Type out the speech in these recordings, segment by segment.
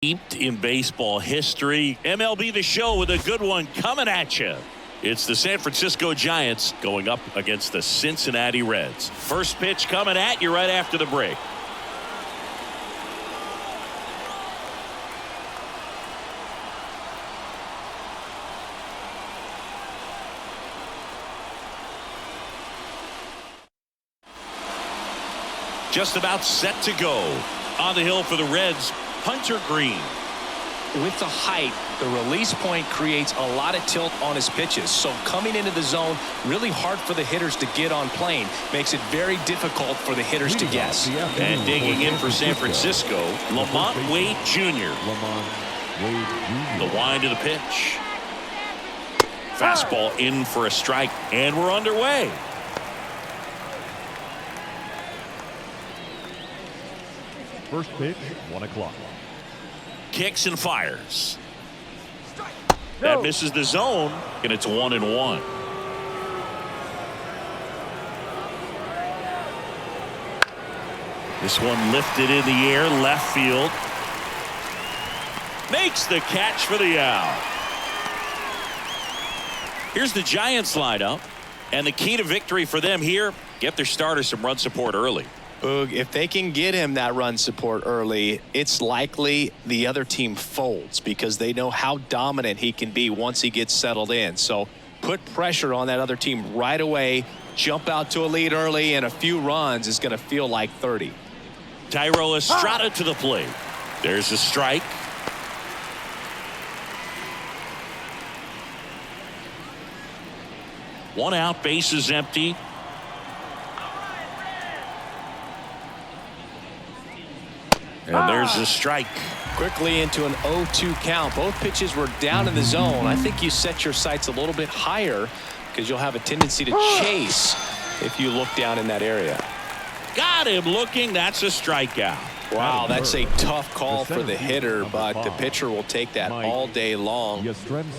Steeped in baseball history. MLB The Show with a good one coming at you. It's the San Francisco Giants going up against the Cincinnati Reds. First pitch coming at you right after the break. Just about set to go. On the hill for the Reds, Hunter Green. With the height, the release point creates a lot of tilt on his pitches. So coming into the zone, really hard for the hitters to get on plane. Makes it very difficult for the hitters to guess. And digging in for San Francisco, Lamont Wade Jr. The wind of the pitch. Fastball in for a strike, and we're underway. First pitch, 1 o'clock. Kicks and fires. That misses the zone, and it's 1-1. This one lifted in the air, left field. Makes the catch for the out. Here's the Giants lineup, and the key to victory for them here, get their starter some run support early. Boog, if they can get him that run support early, it's likely the other team folds because they know how dominant he can be once he gets settled in. So put pressure on that other team right away, jump out to a lead early, and a few runs is going to feel like 30. Thairo Estrada to the plate. There's a strike. One out, base is empty. And there's a strike. Quickly into an 0-2 count. Both pitches were down in the zone. I think you set your sights a little bit higher because you'll have a tendency to chase if you look down in that area. Got him looking. That's a strikeout. Wow, that's a tough call for the hitter, but the pitcher will take that all day long.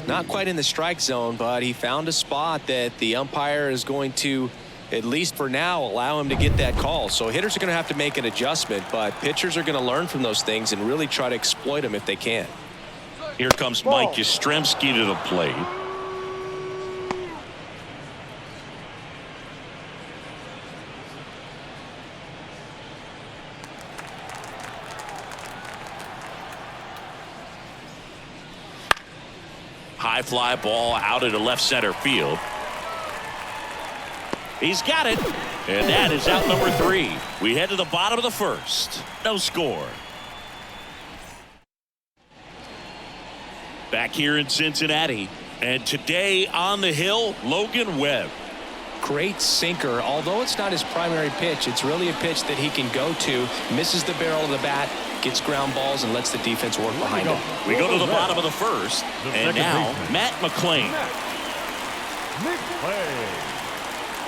Not quite in the strike zone, but he found a spot that the umpire is going to, at least for now, allow him to get that call. So hitters are going to have to make an adjustment, but pitchers are going to learn from those things and really try to exploit them if they can. Here comes Mike Yastrzemski to the plate. High fly ball out into left center field. He's got it, and that is out number 3. We head to the bottom of the first. No score. Back here in Cincinnati, and today on the hill, Logan Webb. Great sinker. Although it's not his primary pitch, it's really a pitch that he can go to. Misses the barrel of the bat, gets ground balls, and lets the defense work behind him. We go to the bottom of the first, and now Matt McClain.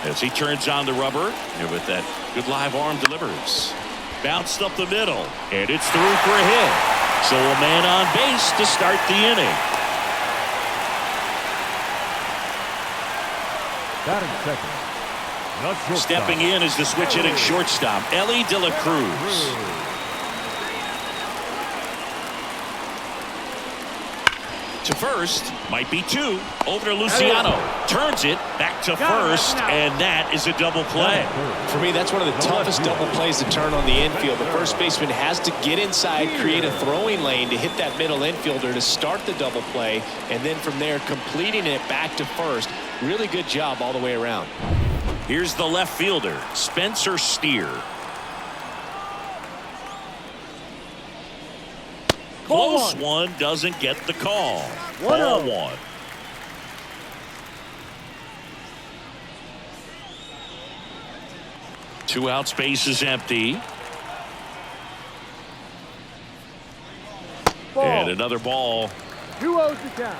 As he turns on the rubber, and with that good live arm delivers. Bounced up the middle, and it's through for a hit. So a man on base to start the inning. Stepping in is the switch hitting shortstop, Ellie De La Cruz. To first, might be 2. Over to Luciano. Turns it back to first, and that is a double play. For me, that's one of the toughest double plays to turn on the infield. The first baseman has to get inside, create a throwing lane to hit that middle infielder to start the double play, and then from there, completing it back to first. Really good job all the way around. Here's the left fielder, Spencer Steer. Close one, doesn't get the call. Ball 1. Two outs, base is empty. And another ball. 2-0 to count.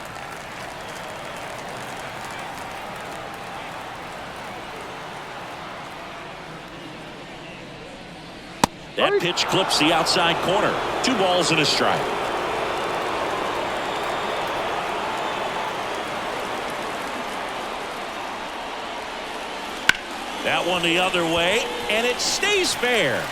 That pitch clips the outside corner. 2 balls and a strike. That one the other way, and it stays fair.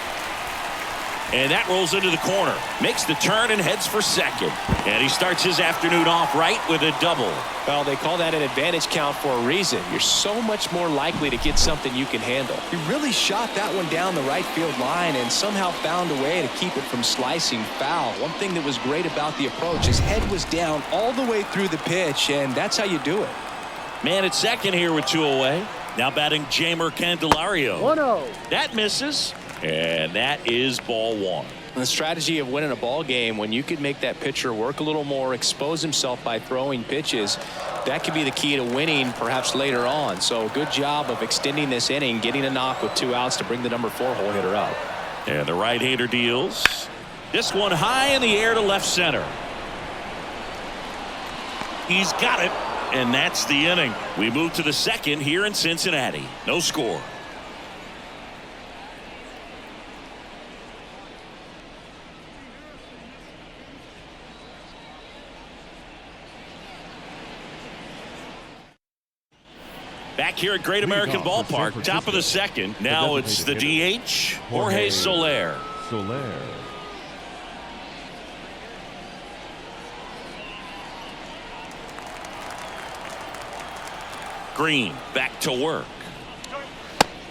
And that rolls into the corner. Makes the turn and heads for second. And he starts his afternoon off right with a double. Well, they call that an advantage count for a reason. You're so much more likely to get something you can handle. He really shot that one down the right field line and somehow found a way to keep it from slicing foul. One thing that was great about the approach, his head was down all the way through the pitch, and that's how you do it. Man at second here with 2 away. Now batting Jamer Candelario. 1-0. That misses. And that is ball 1. The strategy of winning a ball game, when you could make that pitcher work a little more, expose himself by throwing pitches, that could be the key to winning perhaps later on. So good job of extending this inning, getting a knock with 2 outs to bring the number 4 hole hitter up. And the right-hander deals. This one high in the air to left center. He's got it. And that's the inning. We move to the second here in Cincinnati. No score. Back here at Great American Ballpark, top of the second. Now it's the DH, Jorge Soler. Green back to work.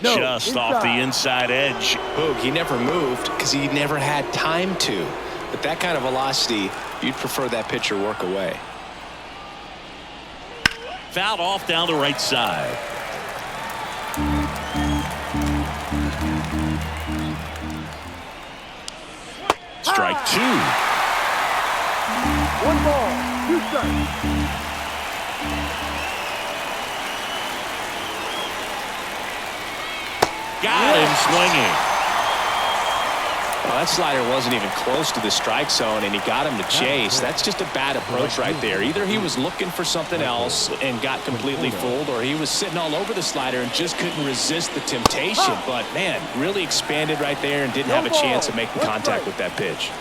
Just off the inside edge. Boog, he never moved because he never had time to. But that kind of velocity, you'd prefer that pitcher work away. Fouled off down the right side. Strike 2. 1 ball, 2 strikes. Got him swinging. Well, that slider wasn't even close to the strike zone, and he got him to chase. That's just a bad approach right there. Either he was looking for something else and got completely fooled, or he was sitting all over the slider and just couldn't resist the temptation. But, man, really expanded right there and didn't have a chance of making contact with that pitch.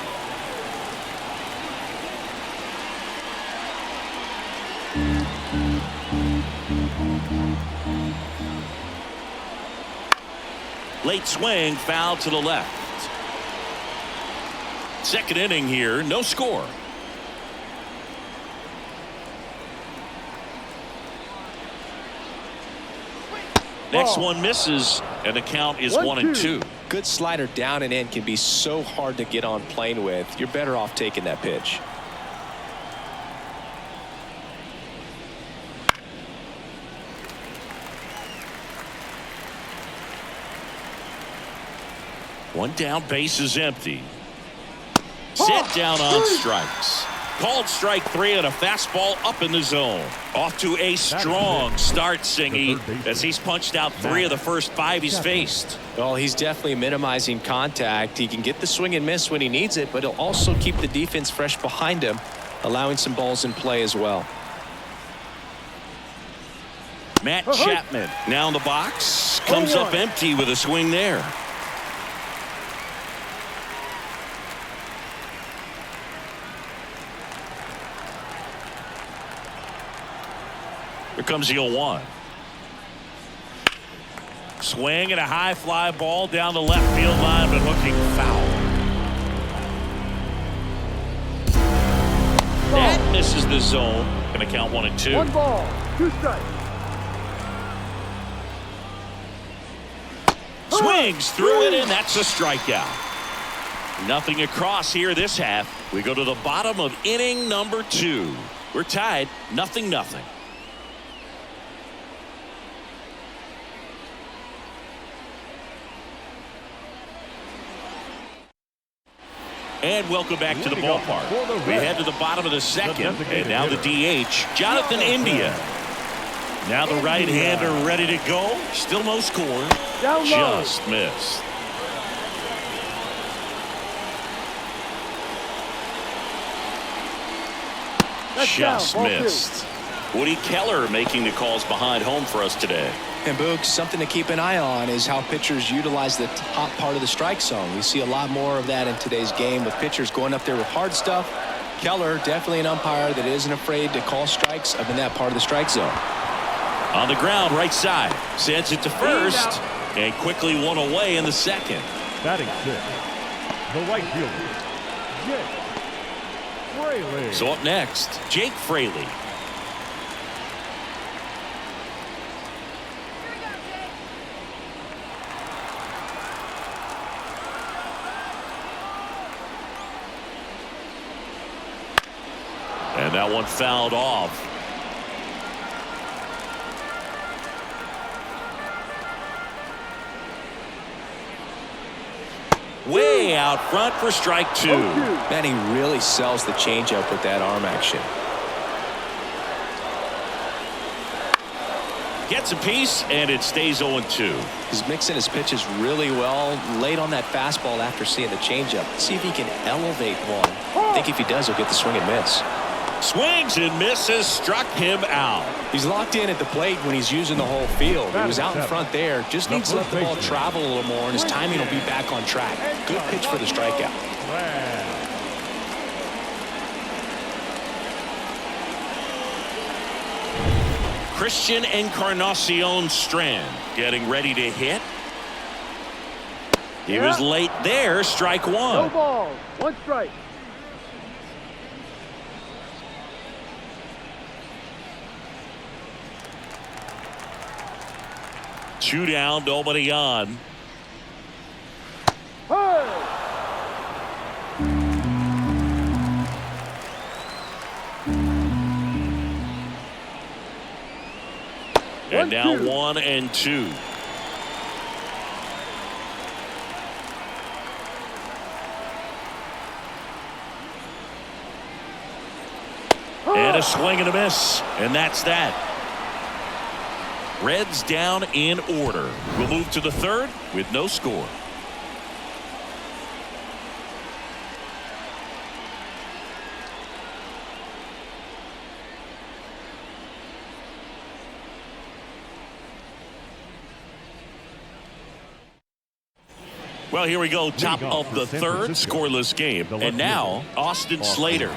Late swing, foul to the left. Second inning here, no score. Next one misses, and the count is 1-2. Good slider down and in can be so hard to get on plane with. You're better off taking that pitch. One down, base is empty. Set down on strikes. Called strike 3 on a fastball up in the zone. Off to a strong start, Singy, as he's punched out 3 of the first 5 he's faced. Well, he's definitely minimizing contact. He can get the swing and miss when he needs it, but he'll also keep the defense fresh behind him, allowing some balls in play as well. Matt Chapman now in the box. Comes up empty with a swing there. Here comes the 0-1. Swing and a high fly ball down the left field line, but hooking foul. That misses the zone. Going to count 1-2. 1 ball, 2 strikes. Swings through it, and that's a strikeout. Nothing across here this half. We go to the bottom of inning number 2. We're tied 0-0. And welcome back to the ballpark. We head to the bottom of the second, and now the DH, Jonathan India. Now the right-hander ready to go. Still no score. Just missed. Just missed. Woody Keller making the calls behind home for us today. And Boog, something to keep an eye on is how pitchers utilize the top part of the strike zone. We see a lot more of that in today's game with pitchers going up there with hard stuff. Keller, definitely an umpire that isn't afraid to call strikes up in that part of the strike zone. On the ground, right side. Sends it to first. And quickly one away in the second. Batting 6. The right fielder, Jake Fraley. So up next, Jake Fraley. And that one fouled off. Way out front for strike 2. Man, he really sells the changeup with that arm action. Gets a piece, and it stays 0-2. He's mixing his pitches really well. Late on that fastball after seeing the changeup. See if he can elevate one. I think if he does, he'll get the swing and miss. Swings and misses, struck him out. He's locked in at the plate when he's using the whole field. He was out in front there. Just needs to let the ball travel a little more, and his timing will be back on track. Good pitch for the strikeout. Christian Encarnacion Strand getting ready to hit. He was late there. Strike 1. No ball. 1 strike. Two down, nobody on. Hey! And now 1-2. And a swing and a miss. And that's that. Reds down in order. We'll move to the third with no score. Well, here we go. Top of the third, scoreless game. And now, Austin Slater.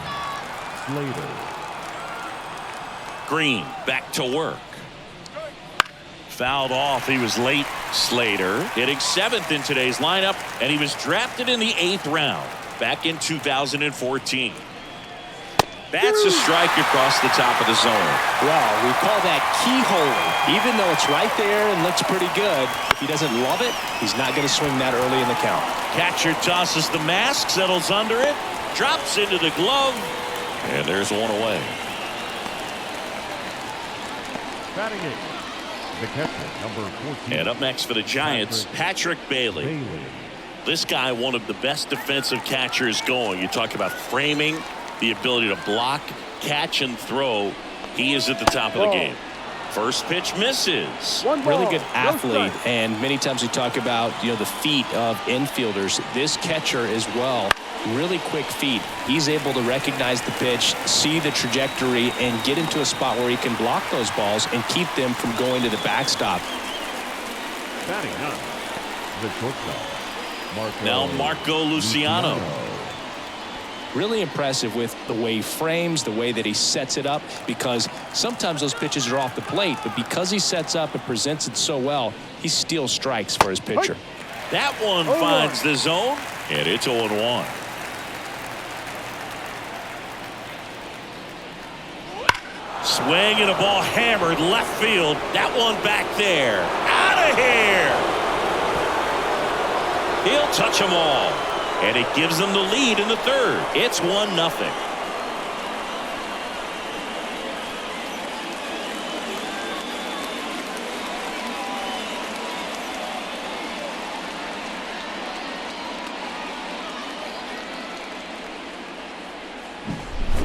Green back to work. Fouled off. He was late. Slater hitting 7th in today's lineup, and he was drafted in the 8th round back in 2014. That's a strike across the top of the zone. Well, we call that keyhole. Even though it's right there and looks pretty good, if he doesn't love it, he's not going to swing that early in the count. Catcher tosses the mask, settles under it, drops into the glove, and there's one away. Batting it, the catcher, number 14. And up next for the Giants, Patrick Bailey. This guy, one of the best defensive catchers going. You talk about framing, the ability to block, catch, and throw. He is at the top of the game. First pitch misses. Really good athlete, and many times we talk about the feet of infielders. This catcher as well, really quick feet. He's able to recognize the pitch, see the trajectory, and get into a spot where he can block those balls and keep them from going to the backstop. Batting ninth, the shortstop, Now Marco Luciano. Really impressive with the way he frames, the way that he sets it up, because sometimes those pitches are off the plate, but because he sets up and presents it so well, he steals strikes for his pitcher. That one finds the zone, and it's 0-1. Swing and a ball hammered left field. That one back there. Out of here. He'll touch them all. And it gives them the lead in the third. It's 1-0.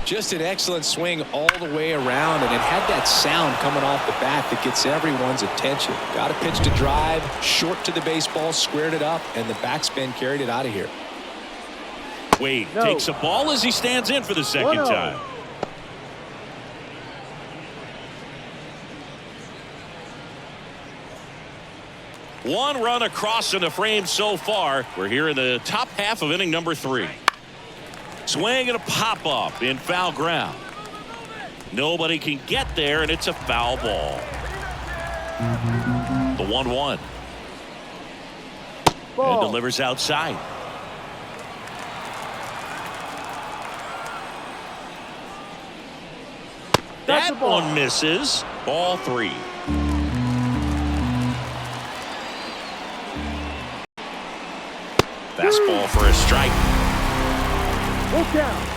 Just an excellent swing all the way around, and it had that sound coming off the bat that gets everyone's attention. Got a pitch to drive, short to the baseball, squared it up, and the backspin carried it out of here. Wade takes a ball as he stands in for the second time. One run across in the frame so far. We're here in the top half of inning number 3. Swing and a pop-up in foul ground. Nobody can get there, and it's a foul ball. The 1-1. And delivers outside. That's the That ball. one misses. Ball 3. Fastball for a strike. Full count.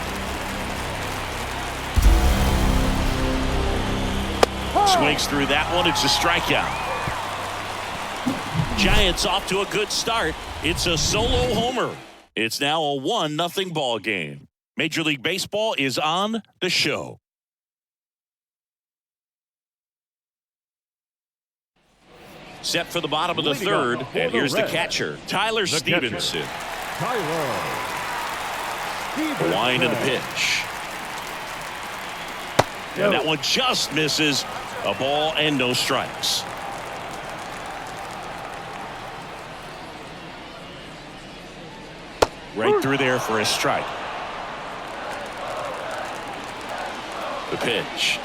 Swings through that one. It's a strikeout. Giants off to a good start. It's a solo homer. It's now a 1-0 ball game. Major League Baseball is on the show. Set for the bottom of the Leading third, off for and the here's the Reds, catcher, Tyler Stevenson. Tyler Line in the pitch. And that one just misses. A ball and no strikes. Right through there for a strike. The pitch.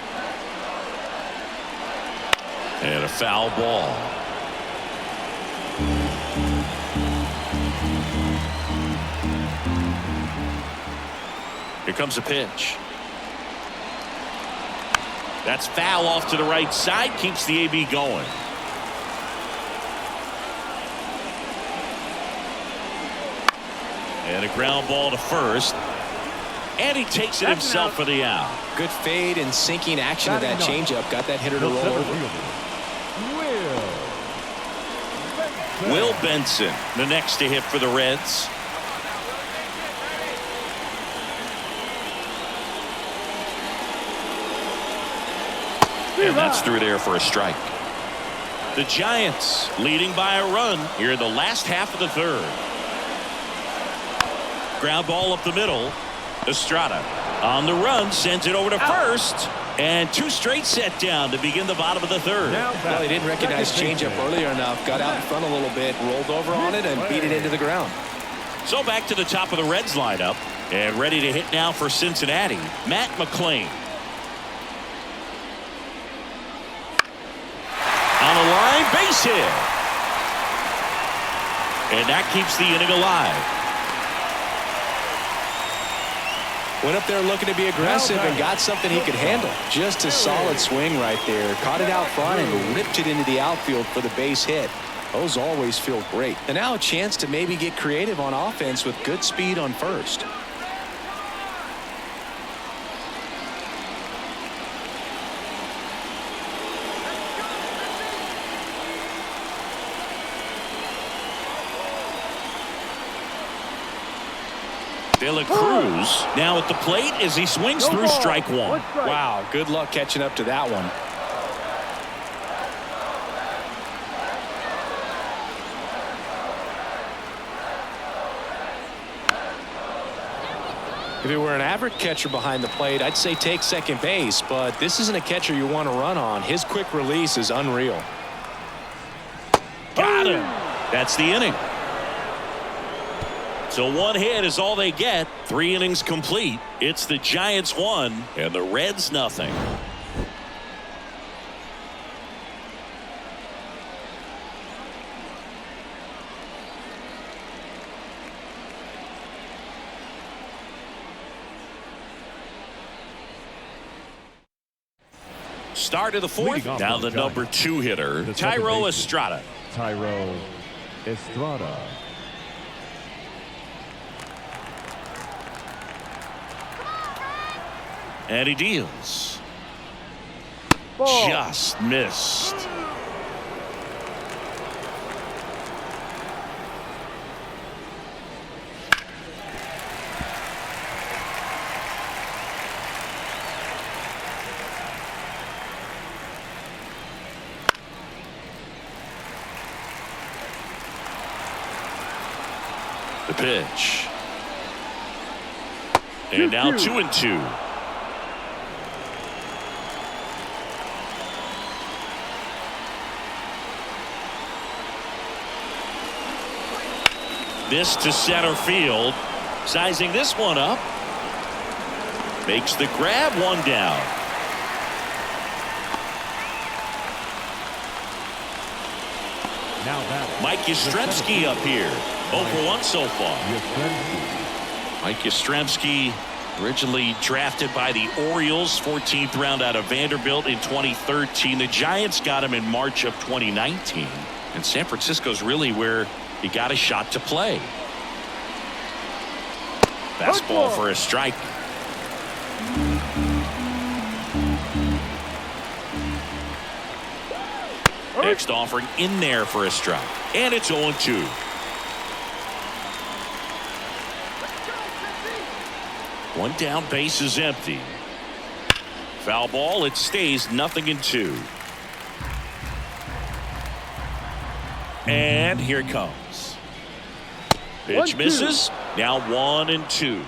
And a foul ball. Here comes a pitch. That's foul off to the right side. Keeps the AB going. And a ground ball to first. And he takes it himself for the out. Good fade and sinking action of that changeup. Got that hitter to roll over. Will Benson, the next to hit for the Reds. And that's through there for a strike. The Giants leading by a run here in the last half of the third. Ground ball up the middle. Estrada on the run, sends it over to first. And 2 straight set down to begin the bottom of the third. Well, he didn't recognize changeup earlier enough. Got out in front a little bit, rolled over on it, and beat it into the ground. So back to the top of the Reds lineup. And ready to hit now for Cincinnati, Matt McClain. On the line, base hit. And that keeps the inning alive. Went up there looking to be aggressive and got something he could handle. Just a solid swing right there. Caught it out front and ripped it into the outfield for the base hit. Those always feel great. And now a chance to maybe get creative on offense with good speed on first. De La Cruz now at the plate as he swings through strike one. Wow, good luck catching up to that one. If it were an average catcher behind the plate, I'd say take second base, but this isn't a catcher you want to run on. His quick release is unreal. Got him. That's the inning. So 1 hit is all they get. 3 innings complete. It's the Giants 1 and the Reds nothing. Start of the fourth. Now the number 2 hitter, Thairo Estrada. Thairo Estrada. And he deals. Ball. Just missed. The pitch. And now 2-2. This to center field. Sizing this one up. Makes the grab, 1 down. Now that Mike Yastrzemski up here. 0 for 1 so far. Yastrzemski. Mike Yastrzemski Originally drafted by the Orioles, 14th round out of Vanderbilt in 2013. The Giants got him in March of 2019. And San Francisco's really where he got a shot to play. Fastball for a strike. Next offering in there for a strike. And it's 0-2. One down, base is empty. Foul ball, it stays 0-2. And here it comes. Pitch misses. Now 1-2.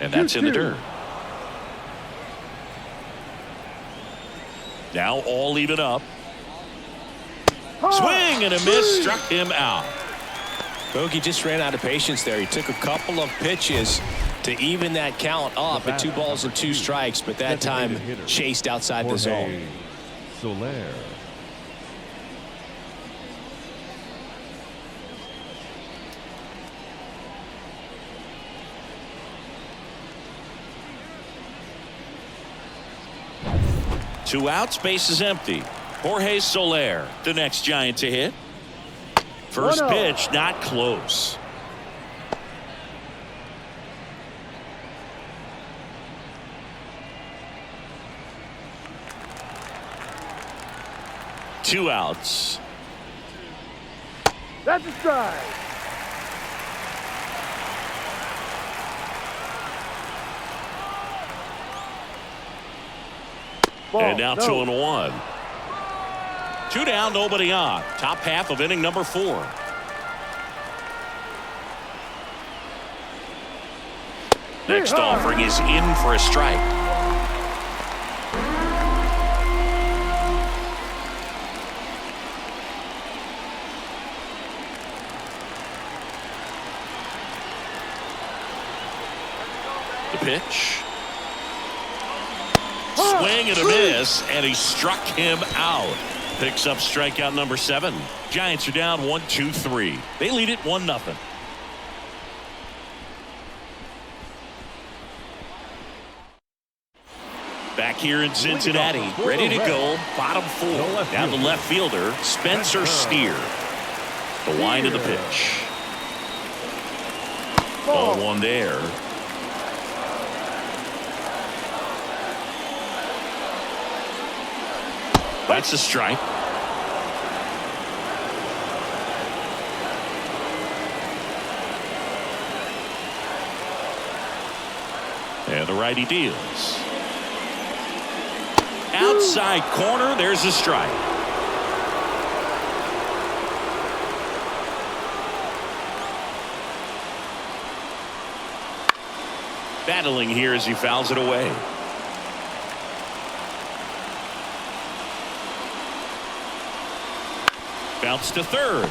And that's in the dirt. Now all even up. Swing and a miss, struck him out. Bogey just ran out of patience there. He took a couple of pitches to even that count up at 2 balls and 2 strikes, but that time chased outside the zone. Soler. Two outs, base is empty. Jorge Soler, the next Giant to hit. First pitch, not close. Two outs. That's a strike. And now 2-1. 2 down, nobody on. Top half of inning number 4. Next offering is in for a strike. The pitch. Swing and a miss, and he struck him out. Picks up strikeout number 7. Giants are down 1-2-3. They lead it 1-0. Back here in Cincinnati, ready to go. Bottom 4. Down the left fielder, Spencer Steer. The wind of the pitch. Ball 1 there. That's a strike. And the righty deals. Outside corner, there's a strike. Battling here as he fouls it away. Bounce to third.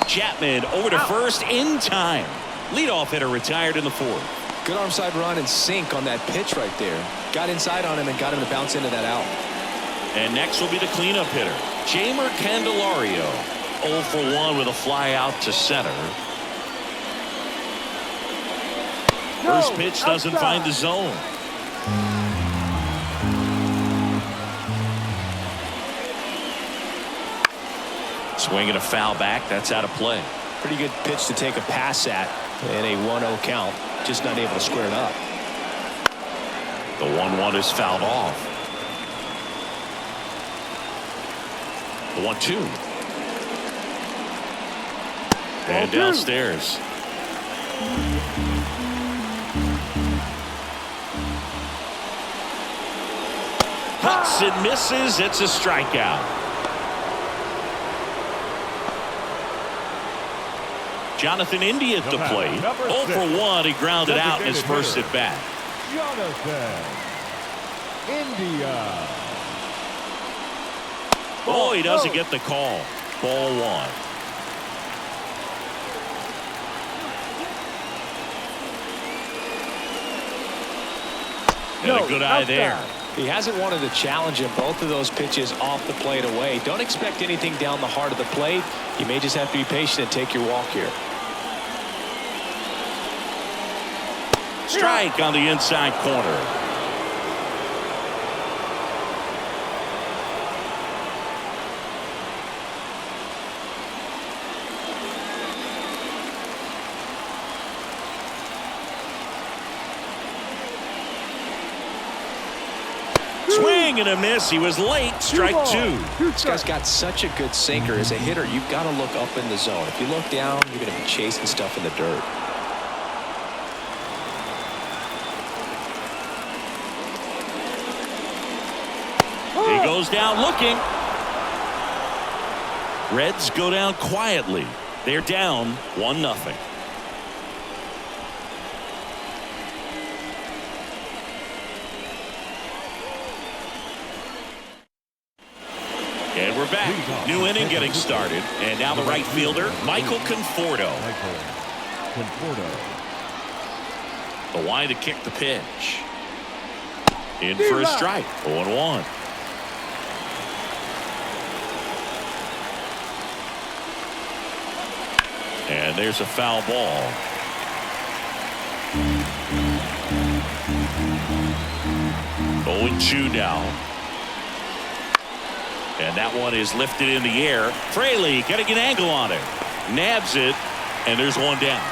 Chapman over to first in time. Leadoff hitter retired in the 4th. Good arm side run and sink on that pitch right there. Got inside on him and got him to bounce into that out. And next will be the cleanup hitter, Jamer Candelario. 0 for 1 with a fly out to center. First pitch doesn't find the zone. Swing and a foul back. That's out of play. Pretty good pitch to take a pass at in a 1-0 count. Just not able to square it up. The 1-1 is fouled off. The 1-2. And downstairs. Cuts and misses. It's a strikeout. Jonathan India at the plate. 0 for 1. He grounded out in his first at bat. Jonathan India. Oh, he doesn't get the call. Ball 1. And a good eye there. He hasn't wanted to challenge him. Both of those pitches off the plate away. Don't expect anything down the heart of the plate. You may just have to be patient and take your walk here. Strike on the inside corner. Swing and a miss. He was late. Strike two. This guy's got such a good sinker. As a hitter, you've got to look up in the zone. If you look down, you're going to be chasing stuff in the dirt. He goes down looking. Reds go down quietly. They're down 1-0. And we're back. New inning getting started. And now the right fielder, Michael Conforto. The line to kick the pitch. In for a strike. 0-1. And there's a foul ball. Going 2 now. And that one is lifted in the air. Fraley getting an angle on it. Nabs it. And there's one down.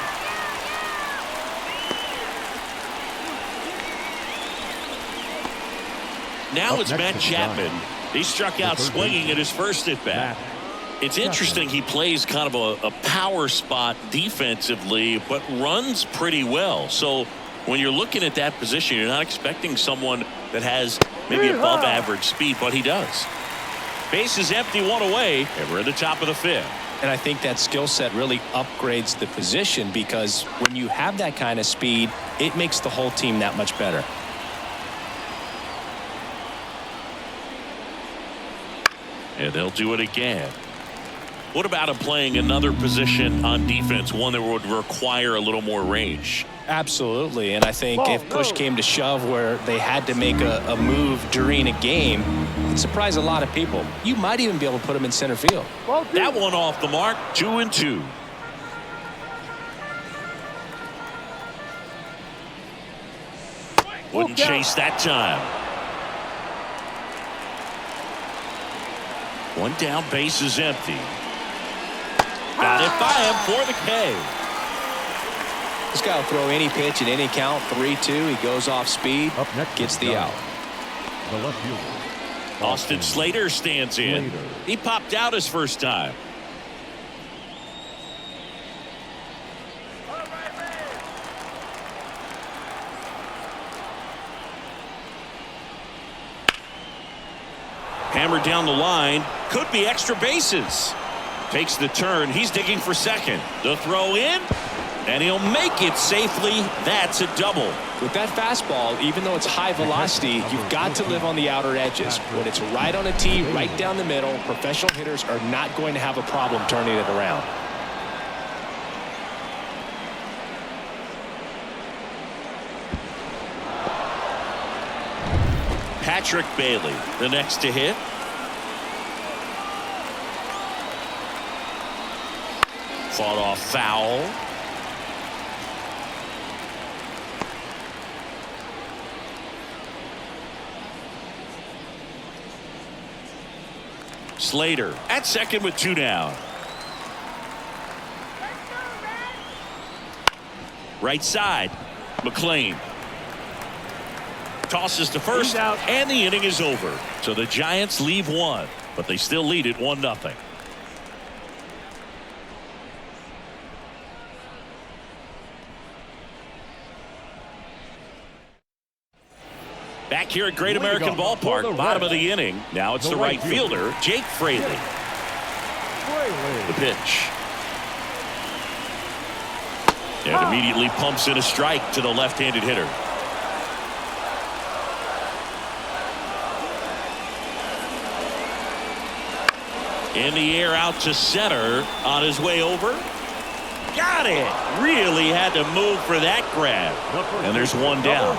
Now it's Matt Chapman. He struck out swinging at his first at bat. It's interesting, he plays kind of a power spot defensively, but runs pretty well. So when you're looking at that position, you're not expecting someone that has maybe above average speed, but he does. Base is empty, 1 away, and we're at the top of the 5th. And I think that skill set really upgrades the position, because when you have that kind of speed, it makes the whole team that much better. And they'll do it again. What about him playing another position on defense, one that would require a little more range? Absolutely, and I think if push came to shove where they had to make a move during a game, it'd surprise a lot of people. You might even be able to put him in center field. That one off the mark, 2-2. Wouldn't chase that time. One down, base is empty. Got it by him for the K. This guy will throw any pitch at any count. 3-2. He goes off speed. Up next, gets the out. The left fielder, Austin Slater stands in. He popped out his first time. Hammered down the line. Could be extra bases. Takes the turn. He's digging for second. The throw in. And he'll make it safely. That's a double. With that fastball, even though it's high velocity, you've got to live on the outer edges. When it's right on a tee, right down the middle, professional hitters are not going to have a problem turning it around. Patrick Bailey, the next to hit. Fought off foul. Slater at second with 2 down. Right side, McLean tosses to first out, and the inning is over. So the Giants leave 1, but they still lead it 1-0. Back here at Great American Ballpark, bottom of the inning. Now it's the right fielder, Jake Fraley. The pitch. And immediately pumps in a strike to the left-handed hitter. In the air out to center on his way over. Got it. Really had to move for that grab. And there's one down.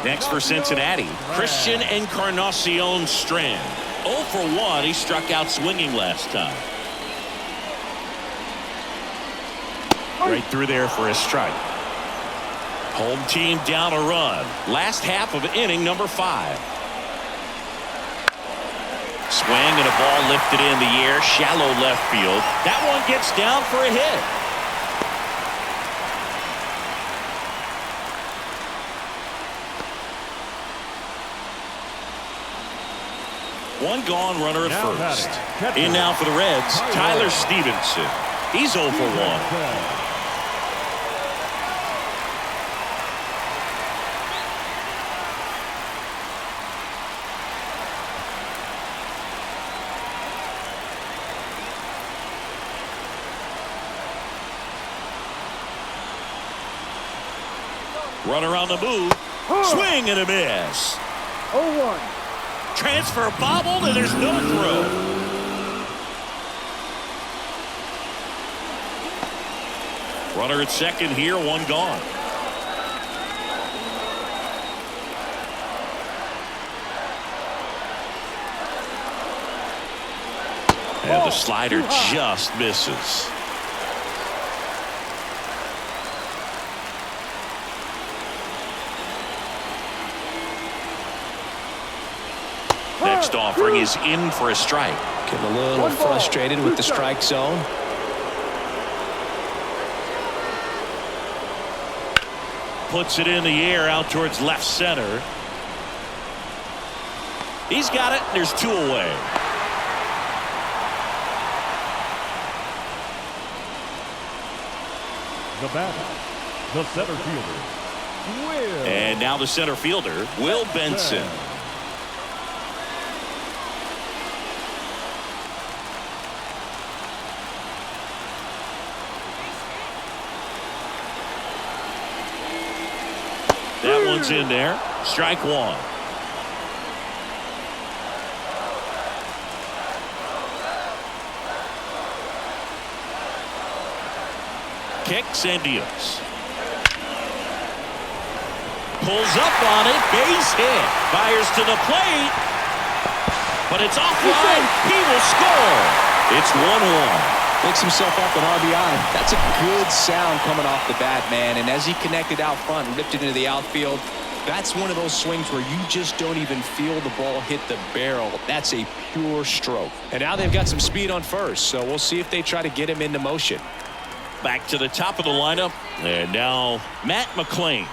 Next for Cincinnati, Christian Encarnacion Strand. 0 for 1. He struck out swinging last time. Right through there for a strike. Home team down a run. Last half of inning number 5. Swing and a ball lifted in the air, shallow left field. That one gets down for a hit. One gone, runner at first. In now for the Reds, Tyler Stevenson. He's 0 for 1. Runner on the move. Swing and a miss. 0-1. Transfer bobbled, and there's no throw. Runner at second here, one gone. And the slider just misses. Next offering is in for a strike. Getting a little frustrated with the strike zone. Puts it in the air out towards left center. He's got it. There's 2 away. The batter, the center fielder, Will. And now the center fielder, Will Benson. That one's in there. Strike 1. Kicks and deals. Pulls up on it. Base hit. Fires to the plate. But it's offline. He will score. It's 1-1. Picks himself up an RBI. That's a good sound coming off the bat, man. And as he connected out front and ripped it into the outfield, that's one of those swings where you just don't even feel the ball hit the barrel. That's a pure stroke. And now they've got some speed on first, so we'll see if they try to get him into motion. Back to the top of the lineup. And now Matt McClain.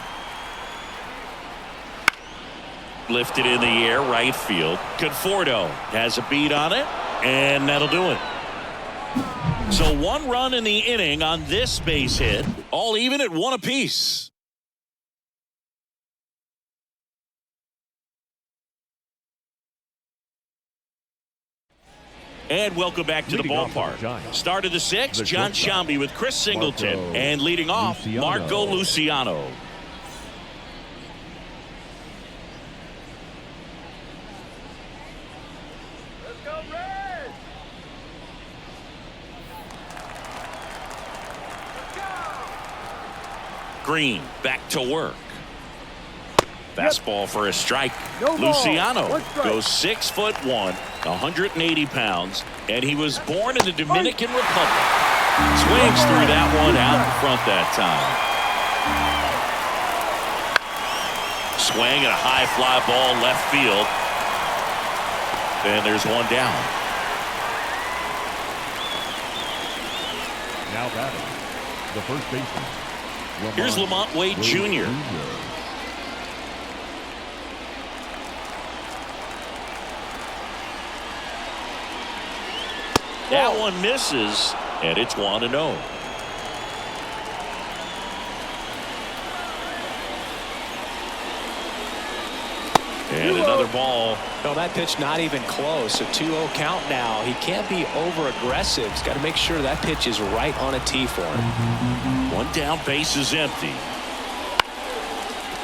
Lifted in the air, right field. Conforto has a beat on it, and that'll do it. So 1 run in the inning on this base hit, all even at 1 apiece. And welcome back to the ballpark. Start of the 6th, John Sciambi with Chris Singleton. And leading off, Marco Luciano. Green back to work. Fastball for a strike. Luciano goes 6'1", 180 pounds, and he was born in the Dominican Republic. Swings through that one out in front that time. Swing and a high fly ball left field. And there's one down. Now batting, the first baseman. Here's Lamont Wade Jr. That one misses, and it's 1-0. And another ball. No, that pitch not even close. A 2-0 count now. He can't be over aggressive. He's got to make sure that pitch is right on a tee for him. One down, base is empty.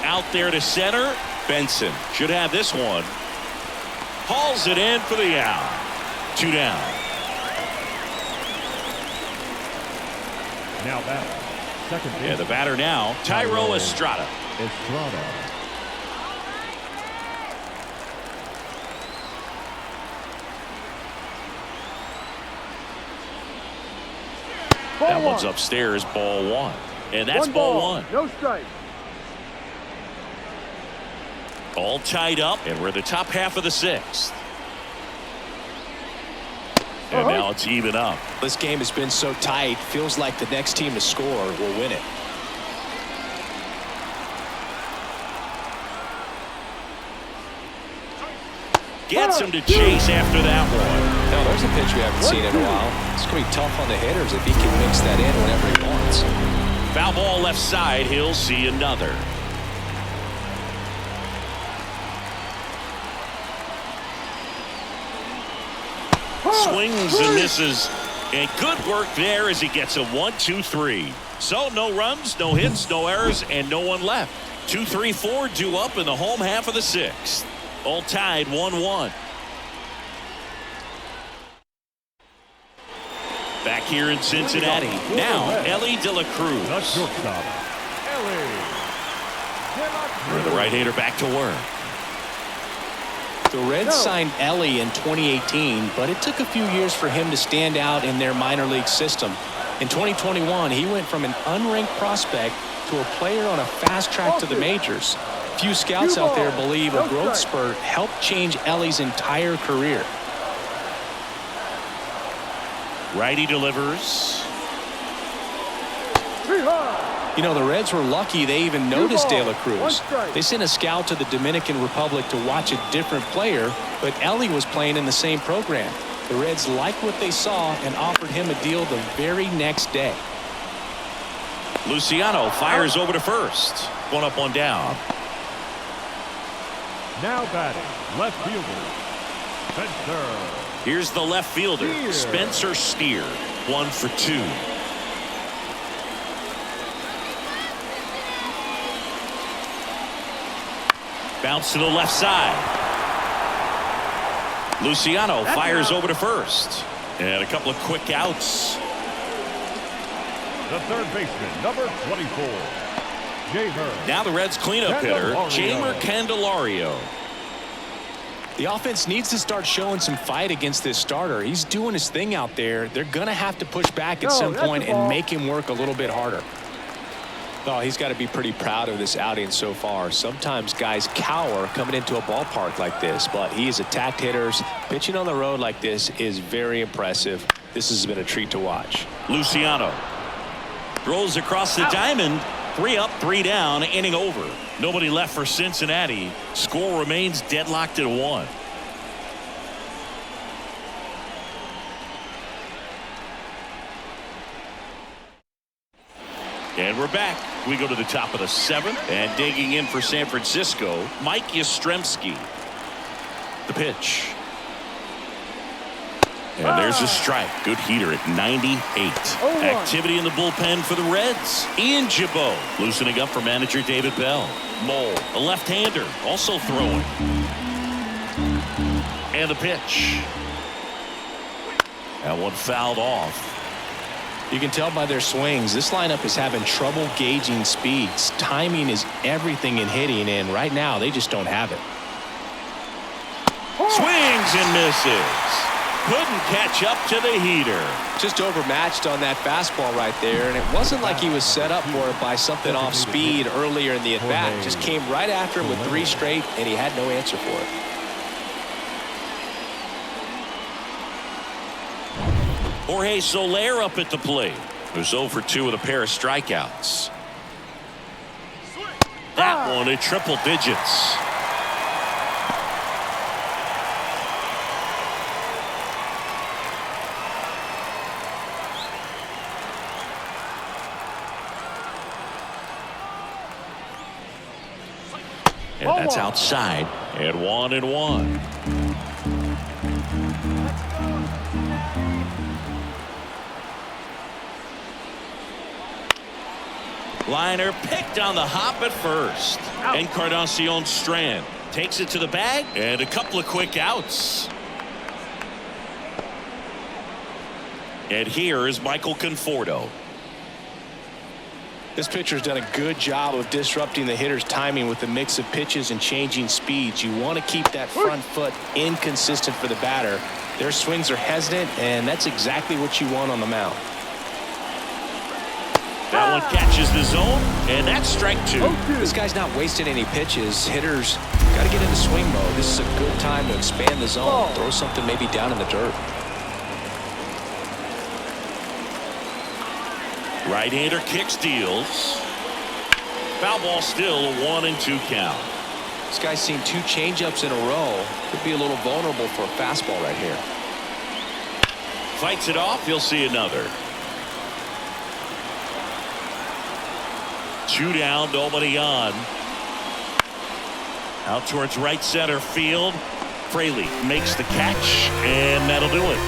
Out there to center. Benson should have this one. Hauls it in for the out. 2 down. Now batter, second base. Yeah, the batter now, Tyro Estrada. That one's upstairs, ball one. And that's ball one. No strike. All tied up, and we're the top half of the sixth. And now it's even up. This game has been so tight, feels like the next team to score will win it. Gets him to chase after that one. Now, there's a pitch we haven't seen in a while. It's going to be tough on the hitters if he can mix that in whenever he wants. Foul ball left side. He'll see another. Swings and misses. And good work there as he gets a 1-2-3. So no runs, no hits, no errors, and no one left. 2-3-4 due up in the home half of the sixth. All tied 1-1. Back here in Cincinnati. Now, Ellie De La Cruz. The shortstop, Ellie De La Cruz. The right-hander back to work. The Reds signed Ellie in 2018, but it took a few years for him to stand out in their minor league system. In 2021, he went from an unranked prospect to a player on a fast track to the majors. Few scouts out there believe a growth spurt helped change Ellie's entire career. Righty delivers. You know, the Reds were lucky they even noticed De La Cruz. They sent a scout to the Dominican Republic to watch a different player, but Ellie was playing in the same program. The Reds liked what they saw and offered him a deal the very next day. Luciano fires over to first. One up, one down. Now batting, left fielder, Spencer. Here's the left fielder, Spencer Steer. 1 for 2. Bounce to the left side. Luciano fires over to first. And a couple of quick outs. The third baseman, number 24, Jamer. Now the Reds cleanup hitter, Jamer Candelario. The offense needs to start showing some fight against this starter. He's doing his thing out there. They're going to have to push back at some point and make him work a little bit harder. Oh, he's got to be pretty proud of this outing so far. Sometimes guys cower coming into a ballpark like this, but he has attacked hitters. Pitching on the road like this is very impressive. This has been a treat to watch. Luciano throws across the diamond. 3 up, 3 down, inning over. Nobody left for Cincinnati. Score remains deadlocked at 1. And we're back. We go to the top of the 7th, and digging in for San Francisco, Mike Yastrzemski. The pitch. And there's a strike. Good heater at 98. Activity in the bullpen for the Reds. Ian Gibaut loosening up for manager David Bell. Mole, a left-hander, also throwing. And the pitch. That one fouled off. You can tell by their swings, this lineup is having trouble gauging speeds. Timing is everything in hitting, and right now they just don't have it. Swings and misses. Couldn't catch up to the heater. Just overmatched on that fastball right there, and it wasn't like he was set up for it by something off speed earlier in the at-bat. Just came right after him with 3 straight, and he had no answer for it. Jorge Soler up at the plate. Who's 0 for 2 with a pair of strikeouts. That one at triple digits. And that's outside at 1-1. Liner picked on the hop at first. Encarnacion Strand takes it to the bag, and a couple of quick outs. And here is Michael Conforto. This pitcher's done a good job of disrupting the hitter's timing with the mix of pitches and changing speeds. You want to keep that front foot inconsistent for the batter. Their swings are hesitant, and that's exactly what you want on the mound. That one catches the zone, and that's strike 2. This guy's not wasting any pitches. Hitters got to get into swing mode. This is a good time to expand the zone. Throw something maybe down in the dirt. Right-hander kicks, deals. Foul ball, still a 1-2 count. This guy's seen 2 changeups in a row. Could be a little vulnerable for a fastball right here. Fights it off. He'll see another. 2 down, nobody on. Out towards right center field. Fraley makes the catch, and that'll do it.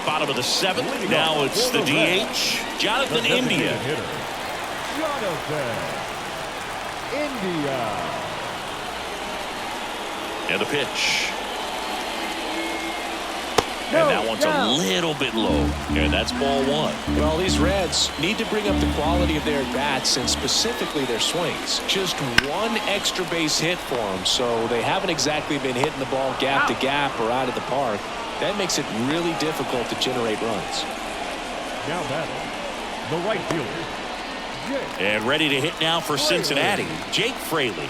Bottom of the 7th. Now it's the DH, Jonathan India. Jonathan India. And the pitch. And that one's a little bit low. And that's ball 1. Well, these Reds need to bring up the quality of their bats and specifically their swings. Just 1 extra base hit for them, so they haven't exactly been hitting the ball gap to gap or out of the park. That makes it really difficult to generate runs. Now batting, the right fielder. And ready to hit now for Cincinnati, Jake Fraley.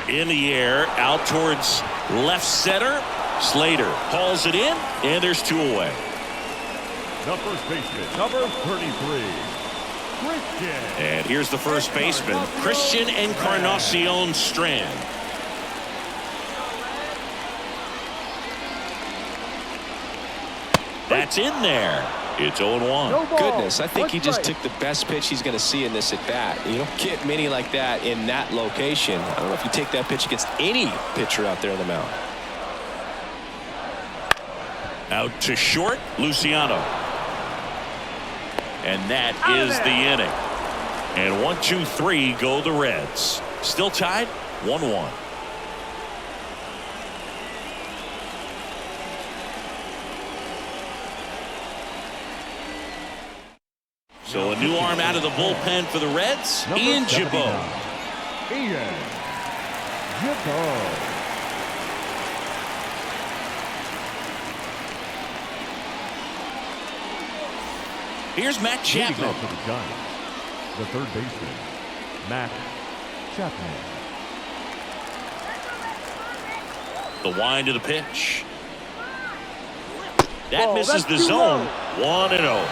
In the air, out towards left center. Slater hauls it in, and there's 2 away. The first baseman, number 33. Christian. And here's the first baseman, Christian Encarnacion Strand. That's in there. It's 0-1. Goodness, I think he just took the best pitch he's going to see in this at bat. You don't get many like that in that location. I don't know if you take that pitch against any pitcher out there on the mound. Out to short, Luciano. And that is the inning. And 1, 2, 3 go the Reds. Still tied, 1-1. So a new arm out of the bullpen for the Reds, Ian Gibaut. Ian Gibaut. Here's Matt Chapman. For the Giants, the third baseman, Matt Chapman. The wind of the pitch. That misses the zone. 1-0.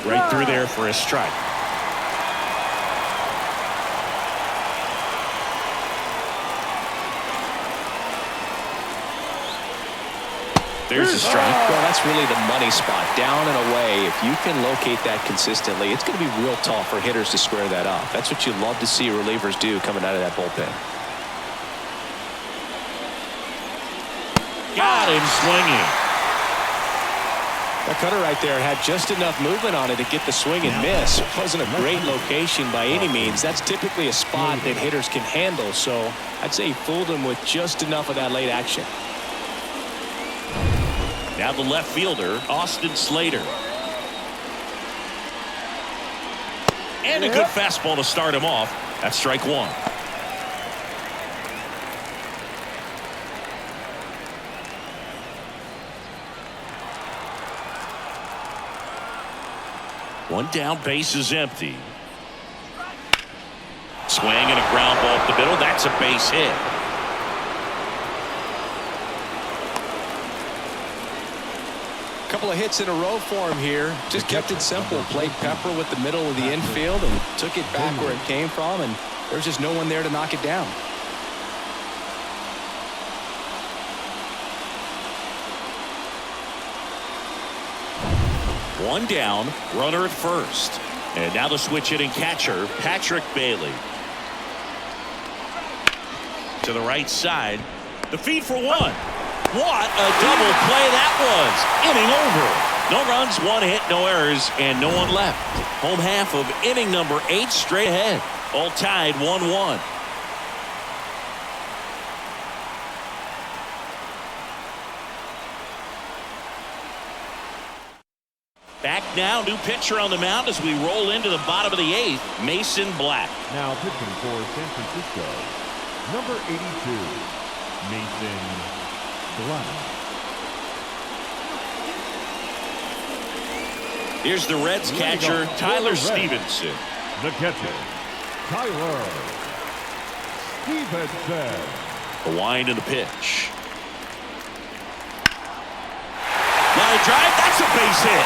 Right through there for a strike. There's a strike. Well, that's really the money spot. Down and away. If you can locate that consistently, it's going to be real tough for hitters to square that up. That's what you love to see relievers do coming out of that bullpen. Got him swinging. That cutter right there had just enough movement on it to get the swing and miss. It wasn't a great location by any means. That's typically a spot that hitters can handle. So I'd say he fooled him with just enough of that late action. Now the left fielder, Austin Slater. And a good fastball to start him off. That's strike 1. One down, base is empty. Swing and a ground ball up the middle. That's a base hit. Couple of hits in a row for him here. Just kept it simple. Played pepper with the middle of the infield and took it back where it came from, and there's just no one there to knock it down. One down, runner at first. And now the switch hitting catcher, Patrick Bailey. To the right side. The feed for 1. What a double play that was. Inning over. No runs, 1 hit, no errors, and no one left. Home half of inning number 8 straight ahead. All tied 1-1. Back now, new pitcher on the mound as we roll into the bottom of the 8th, Mason Black. Now pitching for San Francisco, number 82, Mason Black. Here's the Reds catcher, Tyler Stevenson. The catcher, Tyler Stevenson. The wind and the pitch. Line drive, that's a base hit.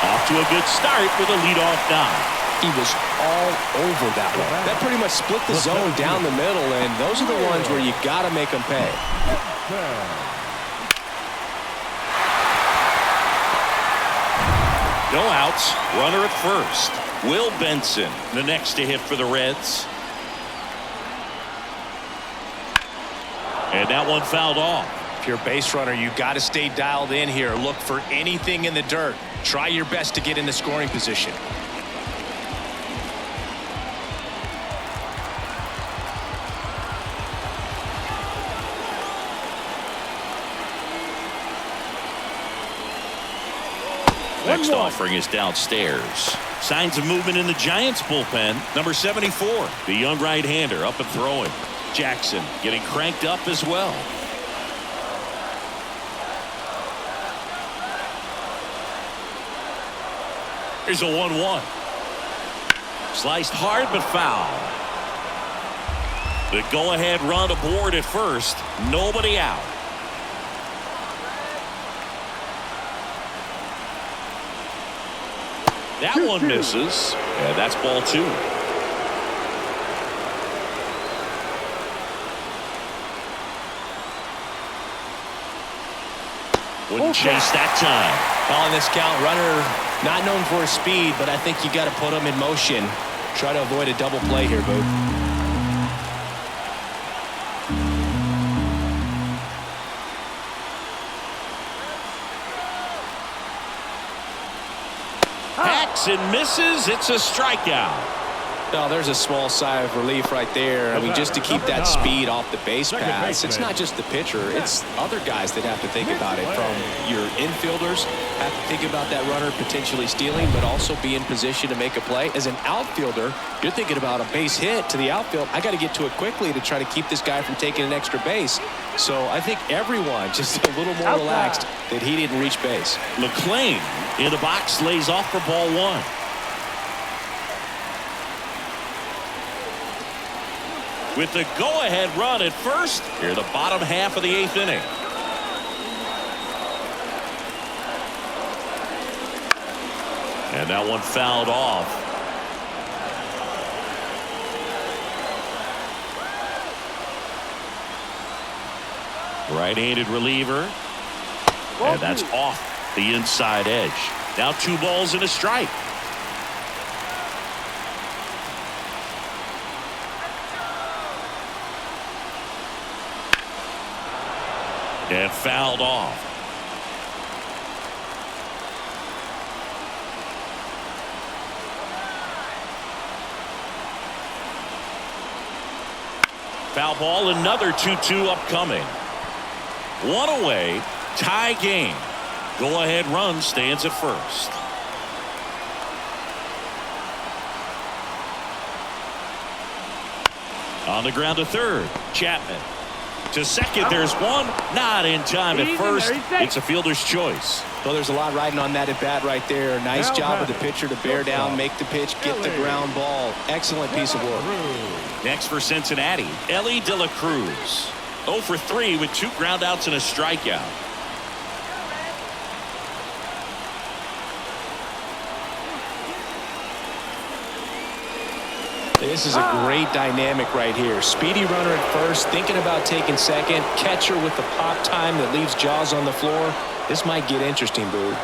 Off to a good start with a leadoff knock. He was all over that one. That pretty much split the zone down the middle, and those are the ones where you got to make them pay. No outs, runner at first. Will Benson, the next to hit for the Reds. And that one fouled off. If you're a base runner, you got to stay dialed in here. Look for anything in the dirt. Try your best to get in the scoring position. Next offering is downstairs. Signs of movement in the Giants bullpen. Number 74, the young right-hander, up and throwing. Jackson getting cranked up as well. Here's a 1-1. Sliced hard but foul. The go-ahead run aboard at first. Nobody out. That one misses. And that's ball 2. Wouldn't chase that time. On this count, runner not known for his speed, but I think you got to put him in motion. Try to avoid a double play here, Boo. Hacks and misses. It's a strikeout. Oh, there's a small sigh of relief right there. I mean, just to keep that speed off the base pass. It's not just the pitcher. It's other guys that have to think about it. From your infielders, have to think about that runner potentially stealing, but also be in position to make a play. As an outfielder, you're thinking about a base hit to the outfield. I got to get to it quickly to try to keep this guy from taking an extra base. So I think everyone just a little more relaxed that he didn't reach base. McClain in the box lays off for ball 1. With the go-ahead run at first, here the bottom half of the 8th inning. And that one fouled off. Right-handed reliever. And that's off the inside edge. Now 2 balls and a strike. And fouled off. Foul ball, another 2-2 upcoming. 1 away, tie game. Go ahead run stands at first. On the ground to third, Chapman. To second, there's one. Not in time at first. It's a fielder's choice. Well, there's a lot riding on that at bat right there. Nice job of the pitcher to bear down, make the pitch, get the ground ball. Excellent piece of work. Next for Cincinnati, Ellie De La Cruz. 0 for 3 with 2 groundouts and a strikeout. This is a great dynamic right here. Speedy runner at first, thinking about taking second. Catcher with the pop time that leaves Jaws on the floor. This might get interesting, Boo.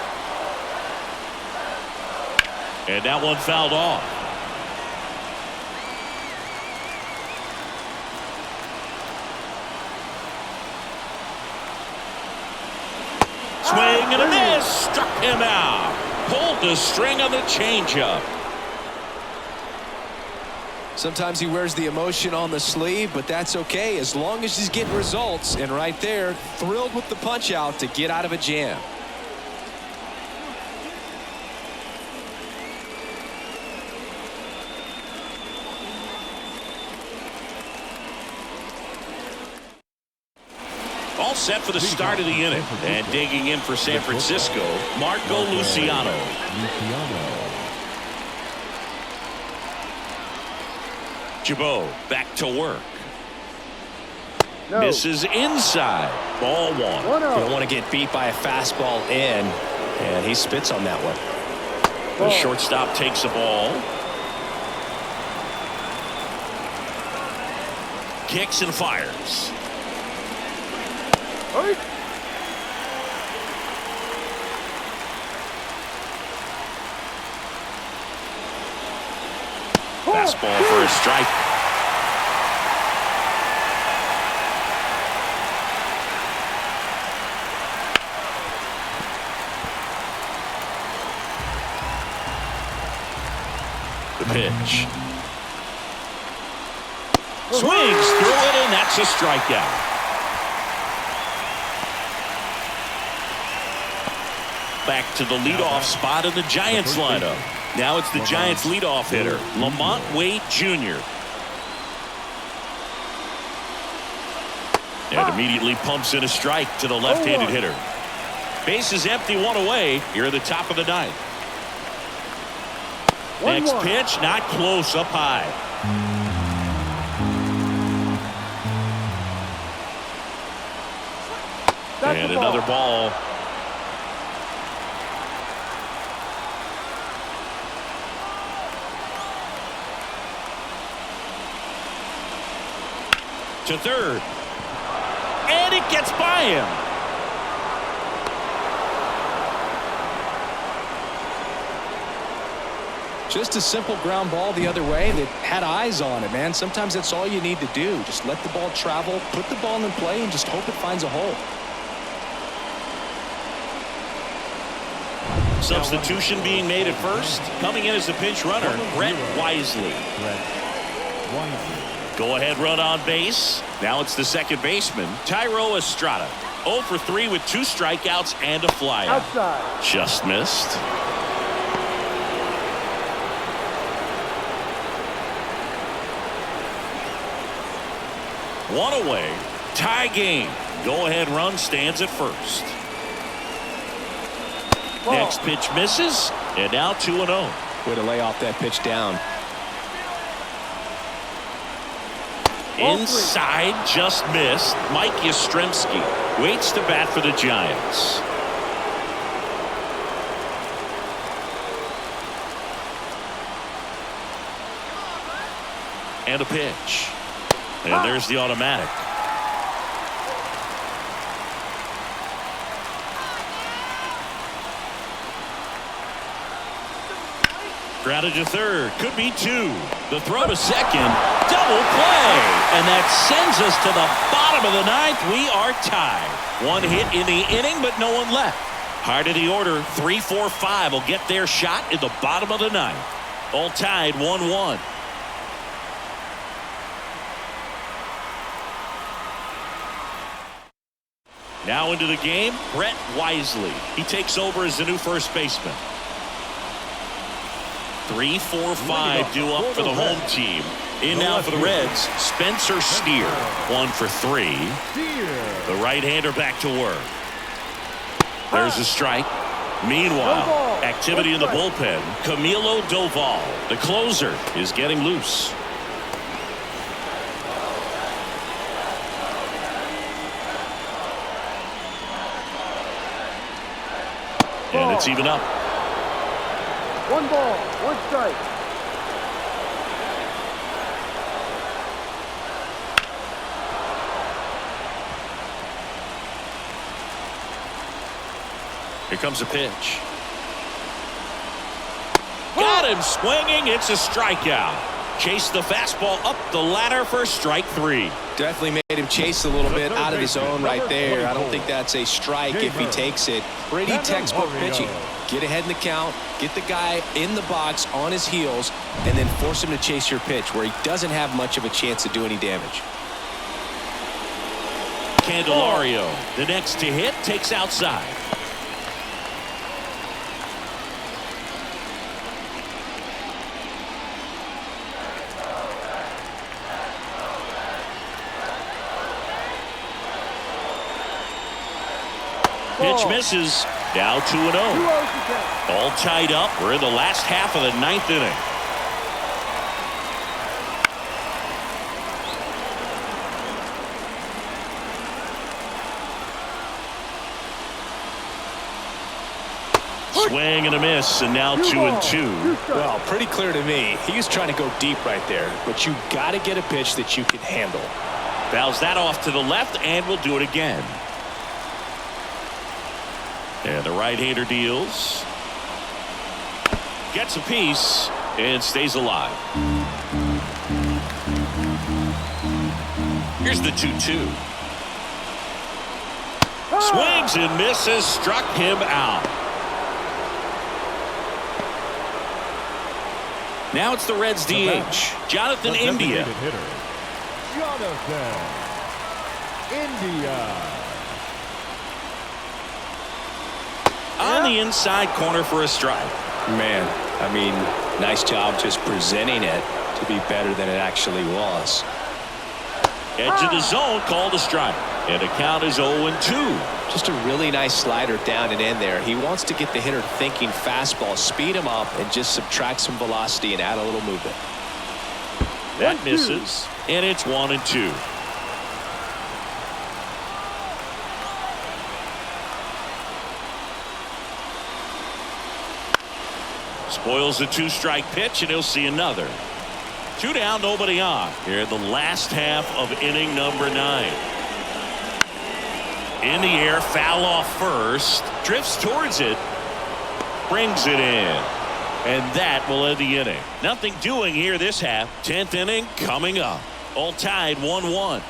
And that one fouled off. Swing and a miss. Struck him out. Pulled the string on the changeup. Sometimes he wears the emotion on the sleeve, but that's okay as long as he's getting results. And right there, thrilled with the punch out to get out of a jam. All set for the start of the inning. And digging in for San Francisco, Marco Luciano. Jabot back to work. No. Misses inside. Ball one. One You out. don't want to get beat by a fastball in, and he spits on that one. The shortstop takes the ball. Kicks and fires. Hey. Fastball for a strike. The pitch. Swings through it, and that's a strikeout. Back to the leadoff spot in the Giants lineup. Now it's the Giants leadoff hitter, Lamont Wade Jr. And immediately pumps in a strike to the left-handed hitter. Base is empty, one away here at the top of the ninth. Next pitch, not close, up high. And another ball. To third. And it gets by him. Just a simple ground ball the other way that had eyes on it, man. Sometimes that's all you need to do. Just let the ball travel, put the ball in play, and just hope it finds a hole. Substitution being made at first. Coming in as the pinch runner, Brett Wisely. Go-ahead run on base. Now it's the second baseman, Tyro Estrada. 0 for 3 with 2 strikeouts and a flyout. Outside. Just missed. One away. Tie game. Go-ahead run stands at first. Ball. Next pitch misses, and now 2-0. Way to lay off that pitch down. Inside, just missed. Mike Yastrzemski waits to bat for the Giants. And a pitch. And there's the automatic. Grounded to third. Could be 2. The throw to second. Double play. And that sends us to the bottom of the ninth. We are tied. One hit in the inning, but no one left. Heart of the order, 3, 4, 5 will get their shot in the bottom of the ninth. All tied 1-1. Now into the game, Brett Wisely. He takes over as the new first baseman. 3, 4, 5 due up for the home team. In now for the Reds, Spencer Steer. 1 for 3. The right-hander back to work. There's a strike. Meanwhile, activity in the bullpen. Camilo Doval, the closer, is getting loose. And it's even up. 1 ball, 1 strike. Here comes a pitch. Got him swinging. It's a strikeout. Chase the fastball up the ladder for strike 3. Definitely made him chase a little bit out of his zone right there. I don't think that's a strike if he takes it. Pretty textbook pitching. Get ahead in the count, get the guy in the box on his heels, and then force him to chase your pitch where he doesn't have much of a chance to do any damage. Candelario, the next to hit, takes outside. Pitch misses. Now 2-0. All tied up. We're in the last half of the 9th inning. Swing and a miss, and now 2-2. Well, pretty clear to me. He was trying to go deep right there, but you got to get a pitch that you can handle. Fouls that off to the left, and we'll do it again. And the right-hander deals. Gets a piece and stays alive. Here's the 2-2. Swings and misses. Struck him out. Now it's the Reds DH, Jonathan India. Jonathan India. On the inside corner for a strike. Man, I mean, nice job just presenting it to be better than it actually was. Edge of the zone, called a strike. And the count is 0-2. Just a really nice slider down and in there. He wants to get the hitter thinking fastball, speed him up, and just subtract some velocity and add a little movement. That misses, and it's 1-2. Spoils the 2-strike pitch, and he'll see another. 2 down, nobody on. Here in the last half of inning number 9. In the air, foul off first. Drifts towards it. Brings it in. And that will end the inning. Nothing doing here this half. 10th inning coming up. All tied 1-1.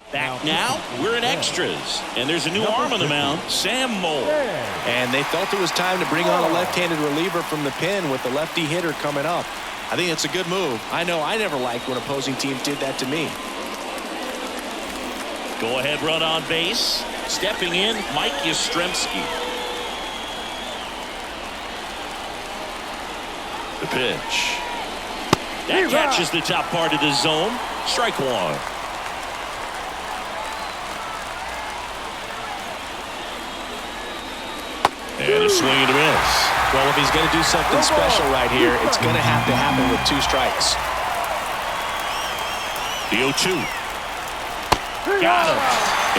Back now, we're in extras. And there's a new arm on the mound, Sam Moll. And they felt it was time to bring on a left-handed reliever from the pen with the lefty hitter coming up. I think it's a good move. I know I never liked when opposing teams did that to me. Go ahead run on base. Stepping in, Mike Yastrzemski. The pitch. That catches the top part of the zone. Strike 1. And a swing and a miss. Well, if he's going to do something special right here, it's going to have to happen with 2 strikes. The 0-2. Got him.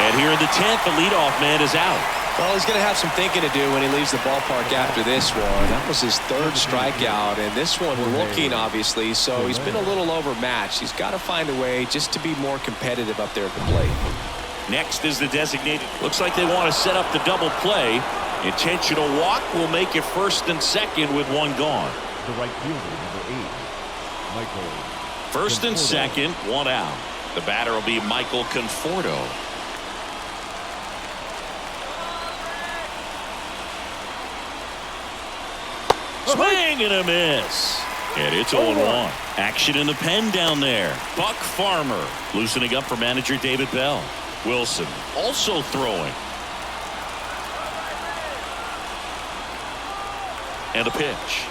And here in the 10th, the leadoff man is out. Well, he's going to have some thinking to do when he leaves the ballpark after this one. That was his 3rd strikeout, and this one looking, obviously, so he's been a little overmatched. He's got to find a way just to be more competitive up there at the plate. Next is the designated. Looks like they want to set up the double play. Intentional walk will make it 1st and 2nd with 1 gone. The right fielder, number 8, Michael. 1st and 2nd, 1 out. The batter will be Michael Conforto. Swing and a miss. And it's 0-1. Action in the pen down there. Buck Farmer loosening up for manager David Bell. Wilson also throwing. And a pitch.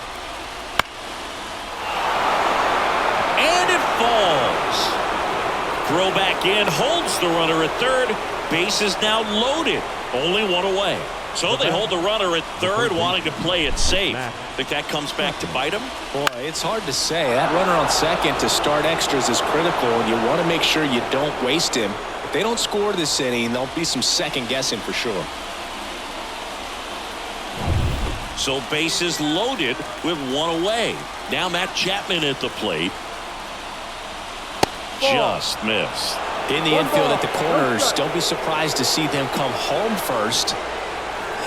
And it falls. Throw back in, holds the runner at 3rd. Base is now loaded. Only 1 away. So they hold the runner at 3rd, wanting to play it safe. Think that comes back to bite him? Boy, it's hard to say. That runner on 2nd to start extras is critical, and you want to make sure you don't waste him. If they don't score this inning, there'll be some second guessing for sure. So bases loaded with 1 away. Now Matt Chapman at the plate. Just missed. In the infield at the corners, don't be surprised to see them come home first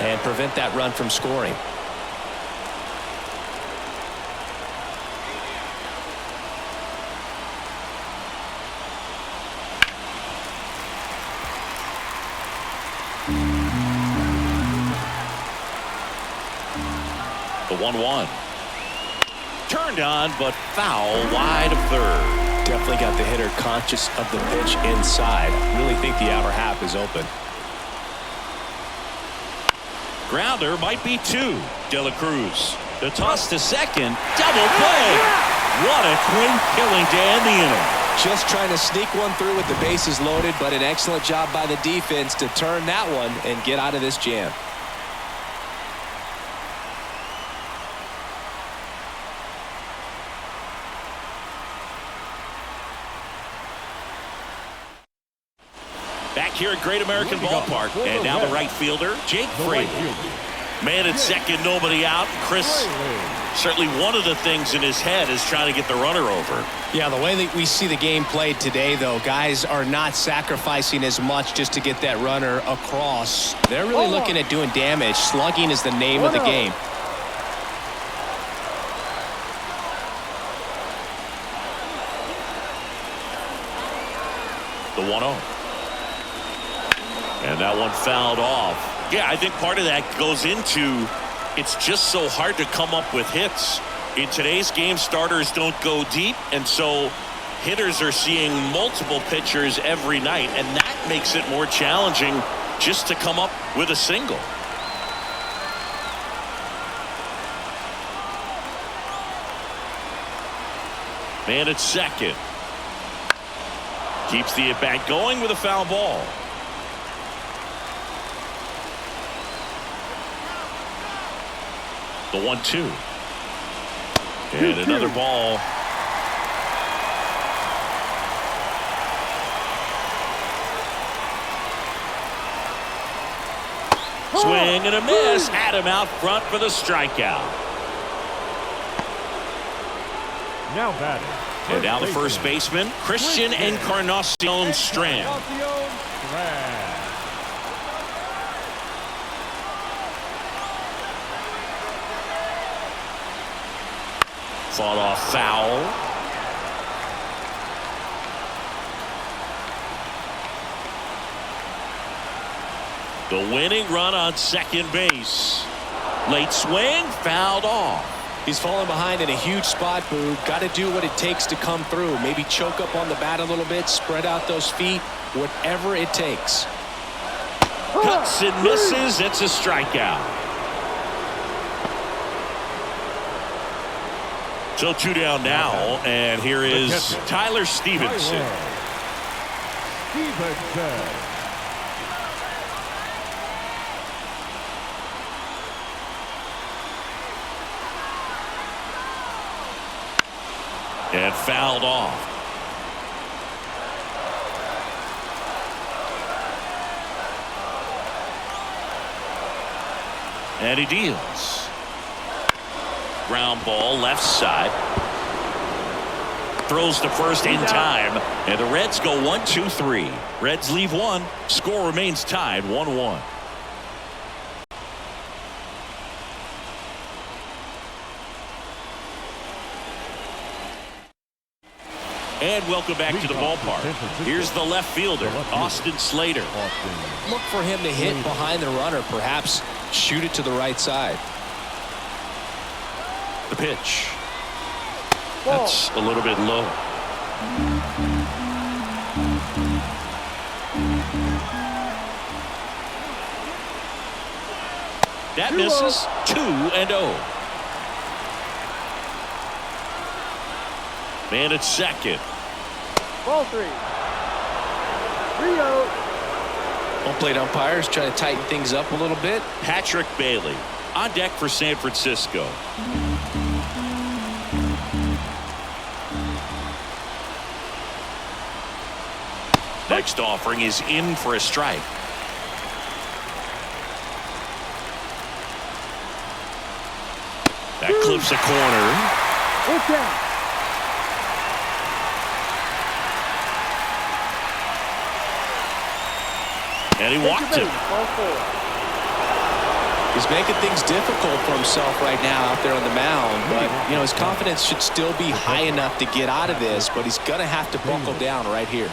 and prevent that run from scoring. The 1-1. Turned on, but foul wide of third. Definitely got the hitter conscious of the pitch inside. Really think the outer half is open. Grounder might be two. De La Cruz. The toss to second. Double play. What a clean killing to end the inning. Just trying to sneak one through with the bases loaded, but an excellent job by the defense to turn that one and get out of this jam. Back here at Great American Ballpark. And now the right fielder, Jake Fraley. Man at second, nobody out. Chris, certainly one of the things in his head is trying to get the runner over. Yeah, the way that we see the game played today, though, guys are not sacrificing as much just to get that runner across. They're really looking at doing damage. Slugging is the name of the game. The 1-0. And that one fouled off. Yeah, I think part of that goes into it's just so hard to come up with hits. In today's game, starters don't go deep, and so hitters are seeing multiple pitchers every night, and that makes it more challenging just to come up with a single. Man at second. Keeps the at-bat going with a foul ball. The 1-2. And another ball. Swing and a miss. Adam out front for the strikeout. Now batting. And now the first baseman, Christian Encarnacion Strand. Fought off foul. The winning run on second base. Late swing, fouled off. He's falling behind in a huge spot, Boo. Got to do what it takes to come through. Maybe choke up on the bat a little bit, spread out those feet, whatever it takes. Cuts and misses. It's a strikeout. So 2 down now, and here is Tyler Stevenson. And fouled off. And he deals. Ground ball left side. Throws to first in time. And the Reds go 1-2-3. Reds leave one. Score remains tied 1-1. And welcome back to the ballpark. Here's the left fielder, Austin Slater. Look for him to hit behind the runner, perhaps shoot it to the right side. The pitch. That's a little bit low. That misses. 2-0. Man at second. Ball 3. 3-0. Home plate umpires trying to tighten things up a little bit. Patrick Bailey on deck for San Francisco. Next offering is in for a strike. That clips a corner. Okay. And he walked him. Ball 4. He's making things difficult for himself right now out there on the mound. But, you know, his confidence should still be high enough to get out of this. But he's going to have to buckle down right here.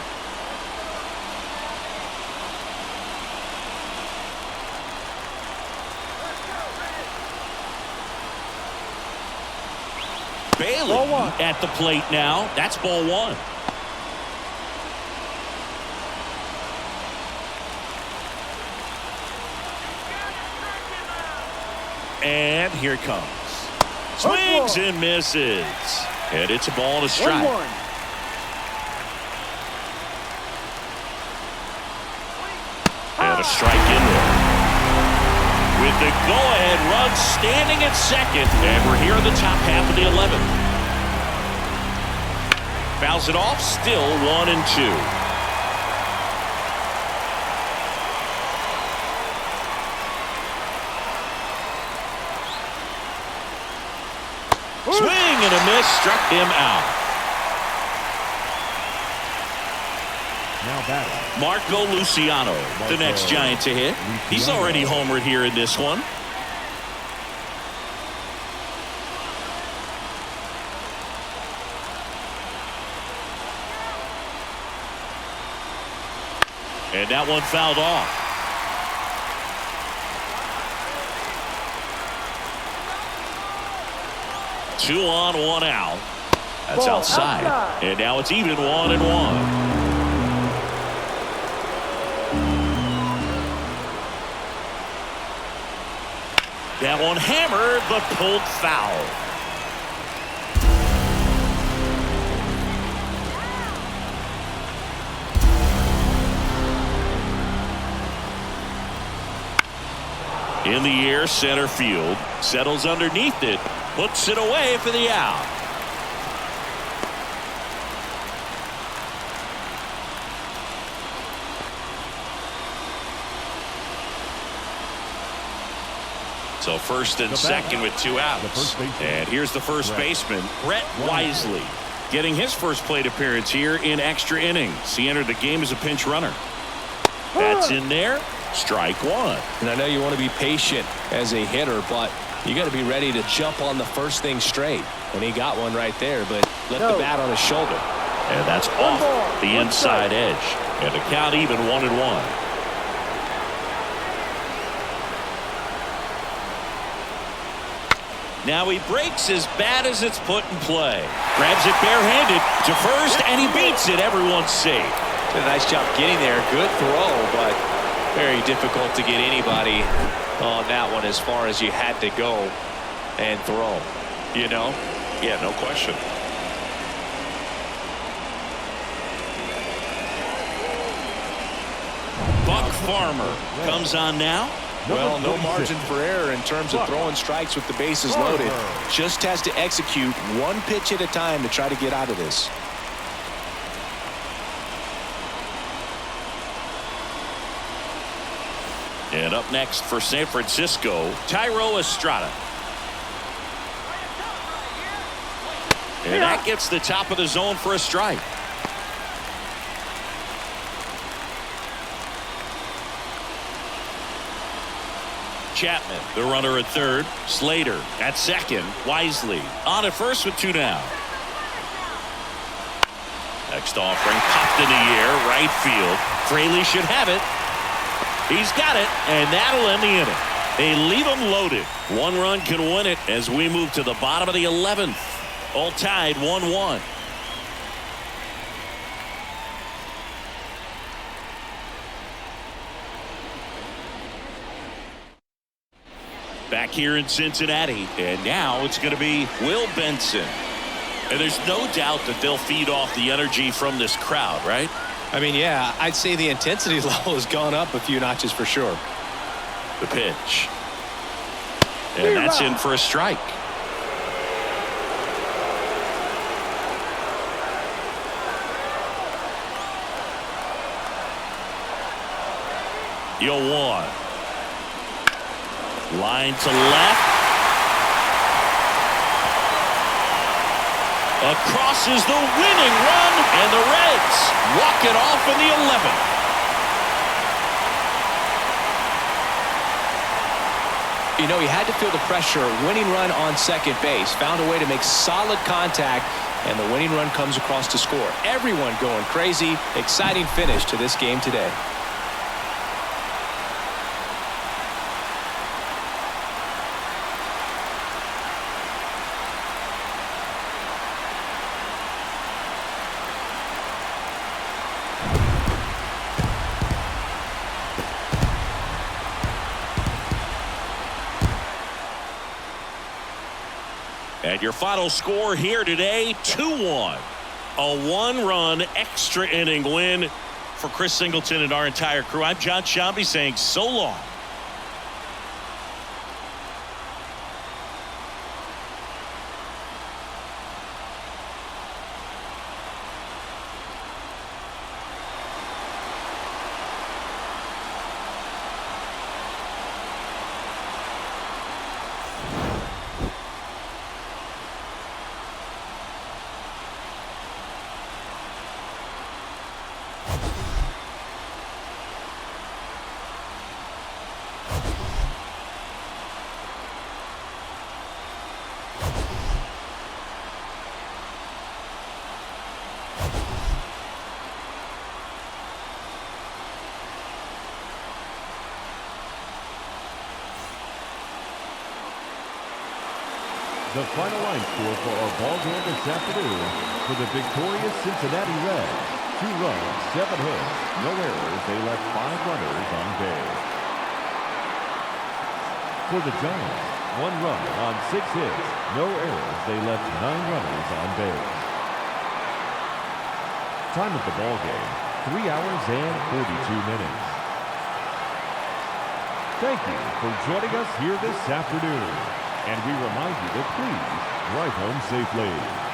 Bailey at the plate now. That's ball 1. And here it comes. Swings and misses. And it's a ball and a strike. 1-1. And a strike in there. With the go-ahead run standing at second. And we're here in the top half of the 11th. Fouls it off. Still 1-2. Swing and a miss, struck him out. Now batting. Marco Luciano, the next Giant to hit. He's already homered here in this one. And that one fouled off. Two on, one out. That's outside. And now it's even 1-1. That one hammered, but pulled foul. In the air, center field. Settles underneath it. Puts it away for the out. So first and second with 2 outs. And here's the first baseman, Brett Wisely, getting his first plate appearance here in extra innings. He entered the game as a pinch runner. That's in there. Strike 1. And I know you want to be patient as a hitter, but you got to be ready to jump on the first thing straight. And he got one right there, but left the bat on his shoulder. And that's off the inside edge. And the count even 1-1. Now he breaks as bad as it's put in play. Grabs it barehanded to first, and he beats it. Everyone's safe. Did a nice job getting there. Good throw, but very difficult to get anybody on that one as far as you had to go and throw. You know? Yeah, no question. Buck Farmer comes on now. Well, no margin for error in terms of throwing strikes with the bases loaded. Just has to execute one pitch at a time to try to get out of this. And up next for San Francisco, Thairo Estrada. And that gets the top of the zone for a strike. Chapman, the runner at third. Slater at second. Wisely on at first with 2 down. Next offering popped in the air, right field. Fraley should have it. He's got it, and that'll end the inning. They leave him loaded. 1 run can win it as we move to the bottom of the 11th. All tied 1-1. Back here in Cincinnati, and now it's going to be Will Benson. And there's no doubt that they'll feed off the energy from this crowd, right? I mean, yeah, I'd say the intensity level has gone up a few notches for sure. The pitch. And that's in for a strike. Yo, 1. Line to left. Across is the winning run, and the Reds walk it off in the 11th. You know, he had to feel the pressure. Winning run on second base. Found a way to make solid contact, and the winning run comes across to score. Everyone going crazy. Exciting finish to this game today. And your final score here today, 2-1. A one-run extra inning win for Chris Singleton and our entire crew. I'm John Shambi saying so long. The final line score for our ball game this afternoon for the victorious Cincinnati Reds. 2 runs, 7 hits, no errors. They left 5 runners on base. For the Giants, 1 run on 6 hits, no errors. They left 9 runners on base. Time of the ball game, 3 hours and 42 minutes. Thank you for joining us here this afternoon. And we remind you to please drive home safely.